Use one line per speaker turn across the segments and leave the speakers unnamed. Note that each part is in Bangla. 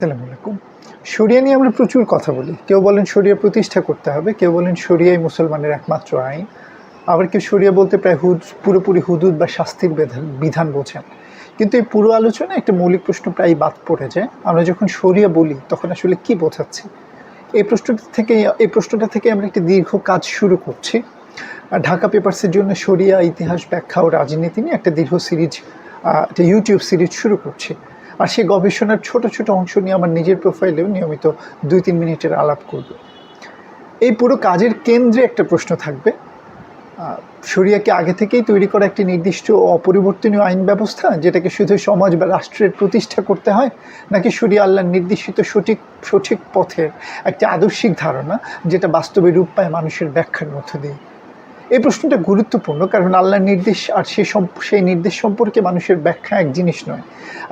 আসসালামু আলাইকুম। শরিয়া নিয়ে আমরা প্রচুর কথা বলি। কেউ বলেন শরিয়া প্রতিষ্ঠা করতে হবে, কেউ বলেন শরিয়াই মুসলমানের একমাত্র আইন। আবার কেউ শরিয়া বলতে প্রায় পুরোপুরি হুদুদ বা শাস্তির বিধান বোঝেন। কিন্তু এই পুরো আলোচনায় একটা মৌলিক প্রশ্ন প্রায়ই বাদ পড়ে যায়। আমরা যখন শরিয়া বলি তখন আসলে কি বোঝাচ্ছি? এই প্রশ্নটা থেকে আমরা একটি দীর্ঘ কাজ শুরু করছি। ঢাকা পেপারসের জন্য শরিয়া ইতিহাস, ব্যাখ্যা ও রাজনীতি নিয়ে একটা দীর্ঘ সিরিজ, একটা ইউটিউব সিরিজ শুরু করছি। আর সেই গবেষণার ছোট ছোট অংশ নিয়ে আমার নিজের প্রোফাইলেও নিয়মিত ২-৩ মিনিটের আলাপ করব। এই পুরো কাজের কেন্দ্রে একটা প্রশ্ন থাকবে, শরিয়া কি আগে থেকেই তৈরি করা একটি নির্দিষ্ট ও অপরিবর্তনীয় আইন ব্যবস্থা, যেটাকে শুধু সমাজ বা রাষ্ট্রের প্রতিষ্ঠা করতে হয়, নাকি শরিয়া আল্লাহর নির্দেশিত সঠিক পথের একটি আদর্শিক ধারণা, যেটা বাস্তবে রূপ পায় মানুষের ব্যাখ্যার মধ্য দিয়ে? এই প্রশ্নটা গুরুত্বপূর্ণ, কারণ আল্লাহর নির্দেশ আর সেই নির্দেশ সম্পর্কে মানুষের ব্যাখ্যা এক জিনিস নয়।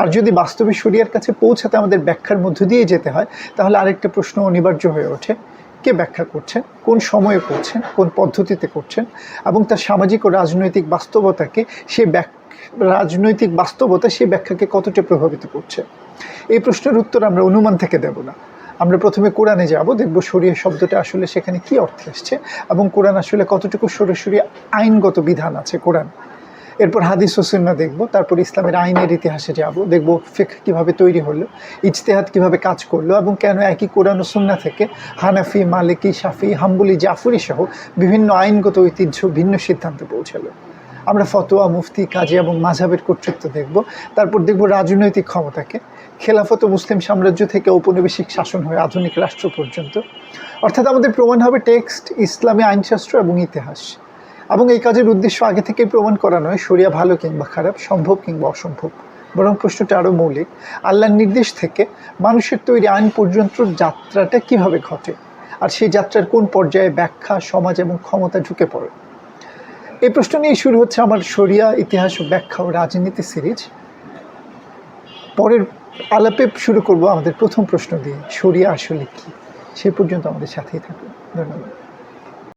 আর যদি বাস্তবে শরিয়ার কাছে পৌঁছাতে আমাদের ব্যাখ্যার মধ্য দিয়ে যেতে হয়, তাহলে আরেকটা প্রশ্ন অনিবার্য হয়ে ওঠে: কে ব্যাখ্যা করছেন, কোন সময়ে করছেন, কোন পদ্ধতিতে করছেন, এবং তার সামাজিক ও রাজনৈতিক বাস্তবতাকে সেই ব্যাখ্যাকে কতটা প্রভাবিত করছে? এই প্রশ্নের উত্তর আমরা অনুমান থেকে দেব না। আমরা প্রথমে কোরআনে যাব, দেখব শরিয়া শব্দটা আসলে সেখানে কি অর্থে আসছে, এবং কোরআন আসলে কতটুকু সরাসরি আইনগত বিধান আছে কোরআন। এরপর হাদিস ও সুন্নাহ দেখব, তারপর ইসলামের আইনের ইতিহাসে যাব, দেখব ফিকহ কীভাবে তৈরি হলো, ইজতেহাদ কীভাবে কাজ করলো, এবং কেন একই কোরআন ও সুন্নাহ থেকে হানাফি, মালিকি, শাফি, হাম্বলি, জাফরি সহ বিভিন্ন আইনগত ঐতিহ্য ভিন্ন সিদ্ধান্তে পৌঁছালো। আমরা ফতোয়া, মুফতি, কাজী এবং মাযহাবের কর্তৃত্ব দেখব। তারপর দেখব রাজনৈতিক ক্ষমতাকে, খেলাফত ও মুসলিম সাম্রাজ্য থেকে ঔপনিবেশিক শাসন হয়ে আধুনিক রাষ্ট্র পর্যন্ত। অর্থাৎ আমাদের প্রমাণ হবে টেক্সট, ইসলামী আইনশাস্ত্র এবং ইতিহাস। এবং এই কাজের উদ্দেশ্য আগে থেকেই প্রমাণ করা নয় শরিয়া ভালো কিংবা খারাপ, সম্ভব কিংবা অসম্ভব। বরং প্রশ্নটা আরও মৌলিক: আল্লাহর নির্দেশ থেকে মানুষের তৈরি আইন পর্যন্ত যাত্রাটা কিভাবে ঘটে, আর সেই যাত্রার কোন পর্যায়ে ব্যাখ্যা, সমাজ এবং ক্ষমতা ঢুকে পড়ে? এই প্রশ্ন নিয়ে শুরু হচ্ছে আমার শরিয়া ইতিহাস ও ব্যাখ্যা ও রাজনীতি সিরিজ। পরের আলাপে শুরু করব আমাদের প্রথম প্রশ্ন দিয়ে: শরিয়া আসলে কি? সে পর্যন্ত আমাদের সাথেই থাকুন। ধন্যবাদ।